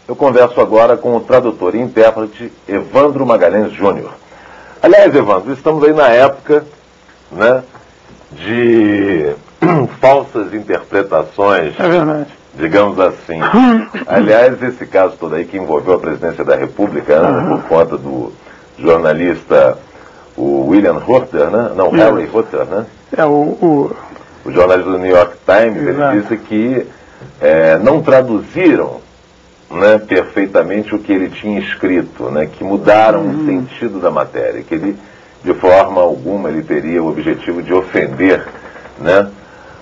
eu converso agora com o tradutor e intérprete Evandro Magalhães Júnior. Aliás, Evandro, estamos aí na época, né, de falsas interpretações, é verdade, digamos assim. Aliás, esse caso todo aí que envolveu a presidência da República, né, por conta do jornalista o William Reuter, né? Não, Harry Reuter, né? É o jornalista do New York Times. Exato. Ele disse que não traduziram, né, perfeitamente o que ele tinha escrito, né, que mudaram o sentido da matéria, que ele, de forma alguma, ele teria o objetivo de ofender, né,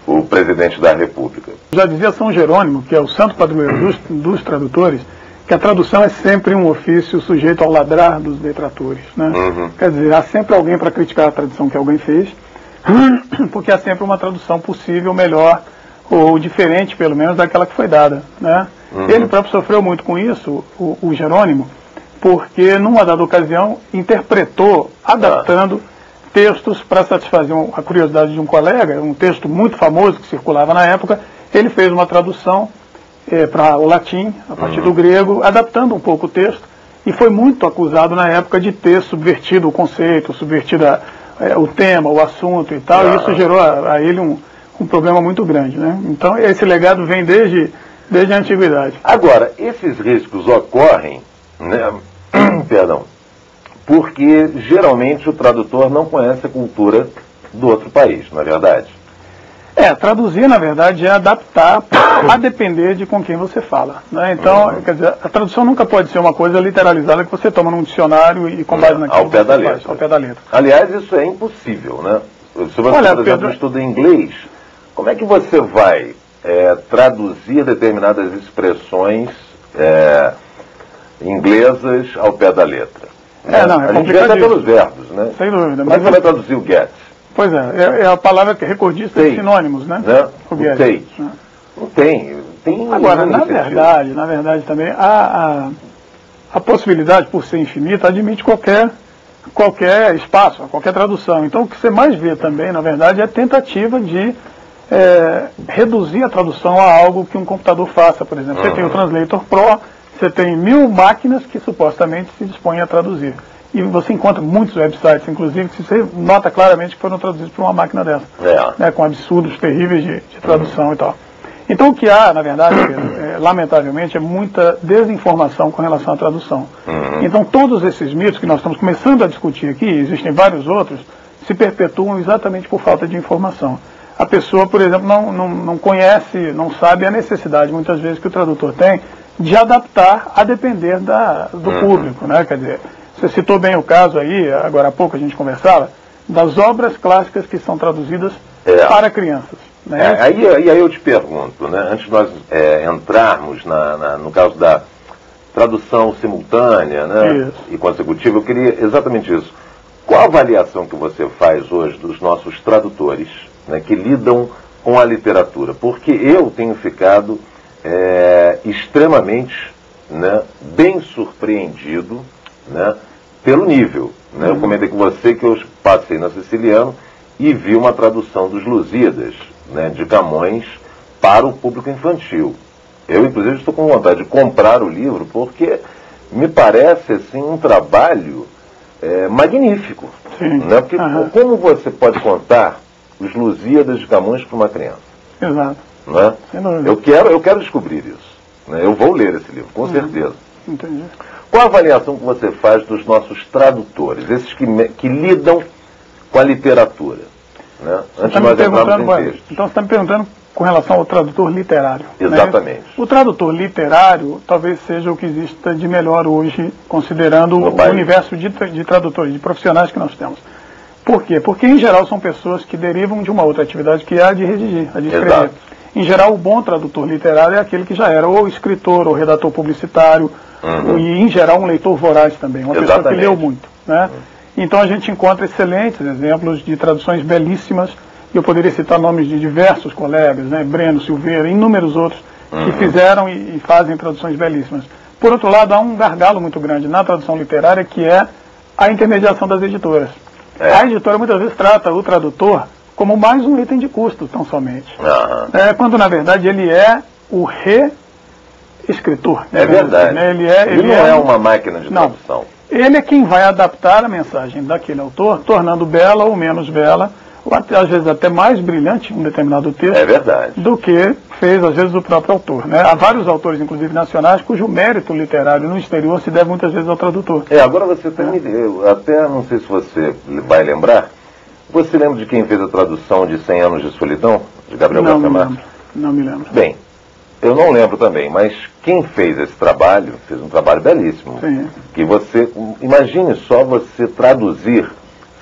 o presidente da República. Já dizia São Jerônimo, que é o santo padroeiro dos tradutores, que a tradução é sempre um ofício sujeito ao ladrar dos detratores, né? Quer dizer, há sempre alguém para criticar a tradução que alguém fez, porque há sempre uma tradução possível, melhor, ou diferente, pelo menos, daquela que foi dada, né? Ele próprio sofreu muito com isso, o Jerônimo, porque, numa dada ocasião, interpretou, adaptando textos para satisfazer a curiosidade de um colega, um texto muito famoso que circulava na época. Ele fez uma tradução para o latim, a partir do grego, adaptando um pouco o texto, e foi muito acusado na época de ter subvertido o conceito, subvertido o tema, o assunto e tal, e isso gerou a ele um problema muito grande, né? Então esse legado vem desde a antiguidade. Agora, esses riscos ocorrem, né, perdão, porque geralmente o tradutor não conhece a cultura do outro país, não é verdade? Traduzir, na verdade, é adaptar a depender de com quem você fala, né? Então, quer dizer, a tradução nunca pode ser uma coisa literalizada que você toma num dicionário e com base naquilo ao pé da letra. Faz, ao pé da letra. Aliás, isso é impossível, né? Se você, por exemplo, estuda inglês, como é que você vai traduzir determinadas expressões inglesas ao pé da letra? A gente vê até pelos verbos, né? Sem dúvida. Como é que você vai traduzir o get? Pois é a palavra que é recordista de sinônimos, né? O take. Não tem. Agora, na verdade também, a possibilidade, por ser infinita, admite qualquer espaço, qualquer tradução. Então, o que você mais vê também, na verdade, é a tentativa de reduzir a tradução a algo que um computador faça, por exemplo. Você tem o Translator Pro, você tem 1000 máquinas que supostamente se dispõem a traduzir. E você encontra muitos websites, inclusive, que você nota claramente que foram traduzidos por uma máquina dessa, né, com absurdos terríveis de tradução e tal. Então o que há, na verdade, lamentavelmente, é muita desinformação com relação à tradução. Então todos esses mitos que nós estamos começando a discutir aqui, existem vários outros, se perpetuam exatamente por falta de informação. A pessoa, por exemplo, não conhece, não sabe a necessidade, muitas vezes, que o tradutor tem de adaptar a depender do público, né? Quer dizer, você citou bem o caso aí, agora há pouco a gente conversava, das obras clássicas que são traduzidas para crianças. Né? Aí eu te pergunto, né, antes de nós entrarmos no caso da tradução simultânea, né, e consecutiva, eu queria exatamente isso. Qual a avaliação que você faz hoje dos nossos tradutores, né, que lidam com a literatura? Porque eu tenho ficado extremamente, né, bem surpreendido, né, pelo nível, né? Eu comentei com você que eu passei na Siciliano e vi uma tradução dos Lusíadas, né, de Camões para o público infantil. Eu, inclusive, estou com vontade de comprar o livro porque me parece assim um trabalho magnífico, né? Porque como você pode contar os Lusíadas de Camões para uma criança? Exato. Né? Eu quero descobrir isso, né? Eu vou ler esse livro, com certeza. Entendi. Qual a avaliação que você faz dos nossos tradutores, esses que lidam com a literatura? Né? Antes de nós entrarmos em texto. Então você está me perguntando com relação ao tradutor literário. Exatamente. Né? O tradutor literário talvez seja o que exista de melhor hoje, considerando o universo de tradutores, de profissionais que nós temos. Por quê? Porque, em geral, são pessoas que derivam de uma outra atividade que é a de redigir, a de escrever. Exato. Em geral, o bom tradutor literário é aquele que já era ou escritor ou redator publicitário, e, em geral, um leitor voraz também, uma pessoa que leu muito. Né? Então, a gente encontra excelentes exemplos de traduções belíssimas, e eu poderia citar nomes de diversos colegas, né? Breno, Silveira, inúmeros outros, que fizeram e fazem traduções belíssimas. Por outro lado, há um gargalo muito grande na tradução literária, que é a intermediação das editoras. A editora muitas vezes trata o tradutor como mais um item de custo, tão somente. Quando, na verdade, ele é escritor. É verdade. Né? Ele não é uma máquina de tradução. Ele é quem vai adaptar a mensagem daquele autor, tornando bela ou menos bela, ou até, às vezes até mais brilhante um determinado texto, é verdade, do que fez, às vezes, o próprio autor. Né? Há vários autores, inclusive nacionais, cujo mérito literário no exterior se deve muitas vezes ao tradutor. Agora você eu até não sei se você vai lembrar, você lembra de quem fez a tradução de 100 Anos de Solidão, de Gabriel Garcia Marques? Não me lembro. Bem, eu não lembro também, mas quem fez esse trabalho, fez um trabalho belíssimo. Sim. Que você, imagine só você traduzir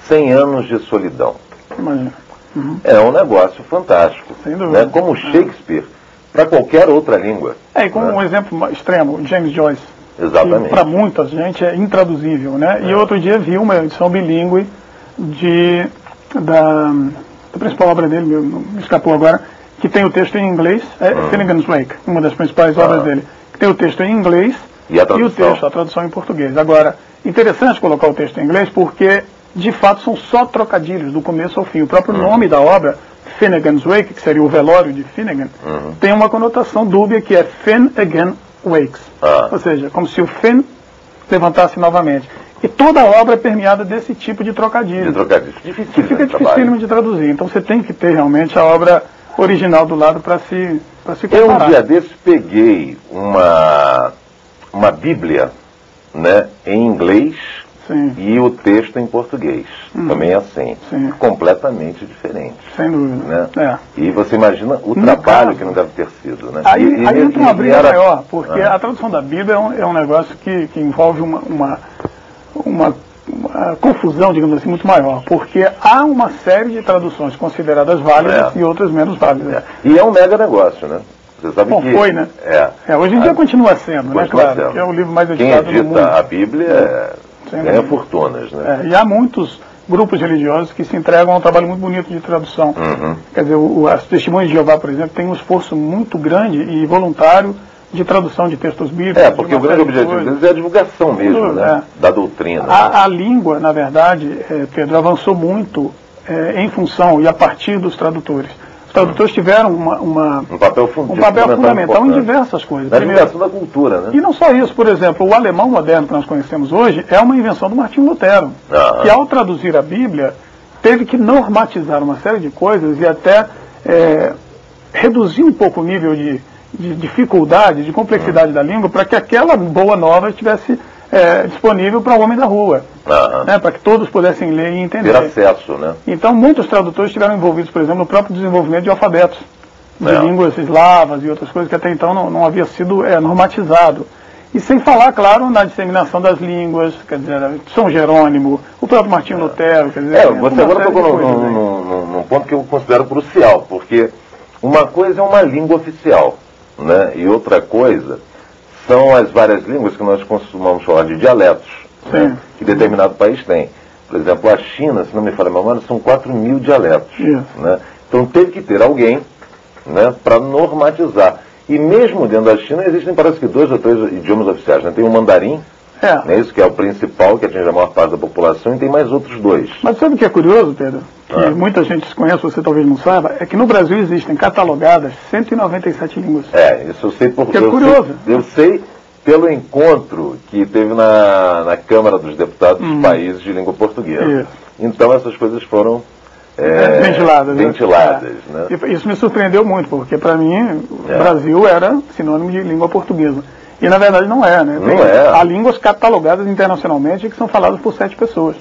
100 Anos de Solidão. Imagina. Uhum. É um negócio fantástico. Sem dúvida. Né? Como Shakespeare, para qualquer outra língua. E com um exemplo extremo, James Joyce. Exatamente. Para muita gente é intraduzível, né? E outro dia vi uma edição bilíngue da principal obra dele, me escapou agora, que tem o texto em inglês, Finnegan's Wake, uma das principais obras dele, que tem o texto em inglês e a tradução em português. Agora, interessante colocar o texto em inglês porque, de fato, são só trocadilhos do começo ao fim. O próprio nome da obra, Finnegan's Wake, que seria o velório de Finnegan, tem uma conotação dúbia que é Finn Again Wakes. Ou seja, como se o Finn levantasse novamente. E toda a obra é permeada desse tipo de trocadilho. Difícil, fica dificílimo de traduzir. Então você tem que ter realmente a obra original do lado para se comparar. Eu um dia desses peguei uma Bíblia, né, em inglês. Sim. E o texto em português. Também é assim. Sim. Completamente diferente. Sem dúvida. Né? E você imagina o trabalho que não deve ter sido. Né? Aí entra uma briga maior, porque a tradução da Bíblia é um negócio que envolve uma confusão, digamos assim, muito maior. Porque há uma série de traduções consideradas válidas e outras menos válidas. E é um mega negócio, né? Você sabe que foi, né? Hoje em dia continua sendo, né? Claro. Que é o livro mais editado do mundo. Quem edita a Bíblia ganha fortunas, né? E há muitos grupos religiosos que se entregam a um trabalho muito bonito de tradução. Quer dizer, as Testemunhas de Jeová, por exemplo, tem um esforço muito grande e voluntário de tradução de textos bíblicos. Porque o grande objetivo deles é a divulgação mesmo, né? Da doutrina. A língua, na verdade, Pedro, avançou muito em função e a partir dos tradutores. Os tradutores tiveram um papel fundamental em diversas coisas. Na divulgação da cultura, né? E não só isso, por exemplo, o alemão moderno que nós conhecemos hoje é uma invenção do Martinho Lutero, que ao traduzir a Bíblia teve que normatizar uma série de coisas e até reduzir um pouco o nível de dificuldade, de complexidade da língua, para que aquela boa nova estivesse disponível para o homem da rua, né, para que todos pudessem ler e entender. Ter acesso, né? Então, muitos tradutores estiveram envolvidos, por exemplo, no próprio desenvolvimento de alfabetos, de línguas eslavas e outras coisas que até então não havia sido normatizado. E sem falar, claro, na disseminação das línguas, quer dizer, São Jerônimo, o próprio Martinho Lutero, quer dizer... Você agora tocou num ponto que eu considero crucial, porque uma coisa é uma língua oficial, né, e outra coisa são as várias línguas que nós costumamos falar de dialetos, né, que determinado país tem. Por exemplo, a China, se não me falha a memória, são 4.000 dialetos. Né? Então teve que ter alguém, né, para normatizar. E mesmo dentro da China existem, parece que 2 ou 3 idiomas oficiais. Né? Tem o mandarim, né, isso que é o principal, que atinge a maior parte da população, e tem mais outros 2. Mas sabe o que é curioso, Pedro? Que muita gente desconhece, você talvez não saiba, é que no Brasil existem catalogadas 197 línguas. Isso eu sei porque... É curioso. Eu sei pelo encontro que teve na Câmara dos Deputados dos países de língua portuguesa. Então essas coisas foram ventiladas. Né? Isso me surpreendeu muito, porque para mim o Brasil era sinônimo de língua portuguesa. E na verdade não é, né? Há línguas catalogadas internacionalmente que são faladas por 7 pessoas.